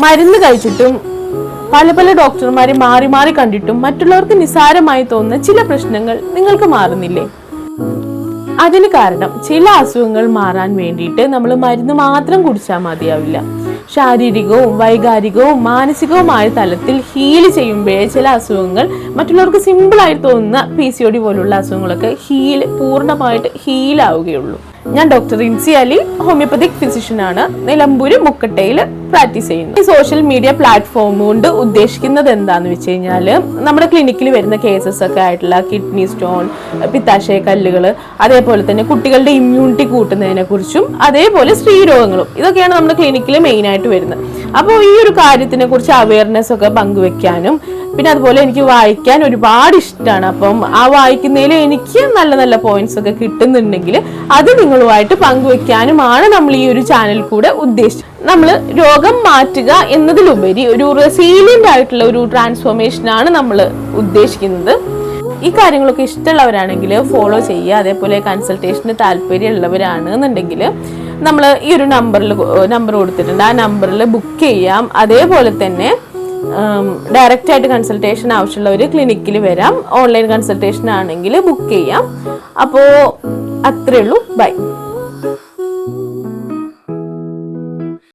മരുന്ന് കഴിച്ചിട്ടും പല പല ഡോക്ടർമാരെ മാറി മാറി കണ്ടിട്ടും മറ്റുള്ളവർക്ക് നിസ്സാരമായി തോന്നുന്ന ചില പ്രശ്നങ്ങൾ നിങ്ങൾക്ക് മാറുന്നില്ലേ? അതിന് കാരണം ചില അസുഖങ്ങൾ മാറാൻ വേണ്ടിയിട്ട് നമ്മൾ മരുന്ന് മാത്രം കുടിച്ചാൽ മതിയാവില്ല. ശാരീരികവും വൈകാരികവും മാനസികവുമായ തലത്തിൽ ഹീൽ ചെയ്യുമ്പോഴേ ചില അസുഖങ്ങൾ മറ്റുള്ളവർക്ക് സിമ്പിളായി തോന്നുന്ന PCOD പോലുള്ള അസുഖങ്ങളൊക്കെ പൂർണ്ണമായിട്ട് ഹീലാവുകയുള്ളൂ. ഞാൻ doctor Rincy Ali, homeopathic physician ആണ്. നിലമ്പൂര് മുക്കട്ടയിൽ പ്രാക്ടീസ് ചെയ്യുന്നു. ഈ സോഷ്യൽ മീഡിയ പ്ലാറ്റ്ഫോം കൊണ്ട് ഉദ്ദേശിക്കുന്നത് എന്താന്ന് വെച്ച് കഴിഞ്ഞാൽ നമ്മുടെ ക്ലിനിക്കിൽ വരുന്ന കേസസ് ഒക്കെ ആയിട്ടുള്ള കിഡ്നി സ്റ്റോൺ, പിത്താശയ കല്ലുകൾ, അതേപോലെ തന്നെ കുട്ടികളുടെ ഇമ്മ്യൂണിറ്റി കൂട്ടുന്നതിനെ കുറിച്ചും അതേപോലെ സ്ത്രീരോഗങ്ങളും, ഇതൊക്കെയാണ് നമ്മുടെ ക്ലിനിക്കിൽ മെയിൻ ആയിട്ട് വരുന്നത്. അപ്പോൾ ഈ ഒരു കാര്യത്തിനെ കുറിച്ച് അവയർനെസ് ഒക്കെ പങ്കുവെക്കാനും പിന്നെ അതുപോലെ എനിക്ക് വായിക്കാൻ ഒരുപാട് ഇഷ്ടമാണ്. അപ്പം ആ വായിക്കുന്നതിൽ എനിക്ക് നല്ല നല്ല പോയിന്റ്സ് ഒക്കെ കിട്ടുന്നുണ്ടെങ്കിൽ അത് നിങ്ങളുമായിട്ട് പങ്കുവെക്കാനുമാണ് നമ്മൾ ഈ ഒരു ചാനൽ കൂടെ ഉദ്ദേശിച്ചത്. നമ്മൾ രോഗം മാറ്റുക എന്നതിലുപരി ഒരു റെസീലിയന്റ് ആയിട്ടുള്ള ഒരു ട്രാൻസ്ഫോർമേഷൻ ആണ് നമ്മൾ ഉദ്ദേശിക്കുന്നത്. ഈ കാര്യങ്ങളൊക്കെ ഇഷ്ടമുള്ളവരാണെങ്കിൽ ഫോളോ ചെയ്യുക. അതേപോലെ കൺസൾട്ടേഷന് താല്പര്യമുള്ളവരാണെന്നുണ്ടെങ്കിൽ നമ്മൾ ഈ ഒരു നമ്പർ കൊടുത്തിട്ടുണ്ട്, ആ നമ്പറിൽ ബുക്ക് ചെയ്യാം. അതേപോലെ തന്നെ ഡയറക്റ്റ് ആയിട്ട് കൺസൾട്ടേഷൻ ആവശ്യമുള്ളവർ ക്ലിനിക്കിൽ വരാം. ഓൺലൈൻ കൺസൾട്ടേഷൻ ആണെങ്കിൽ ബുക്ക് ചെയ്യാം. അപ്പോൾ അത്രേ ഉള്ളൂ. ബൈ.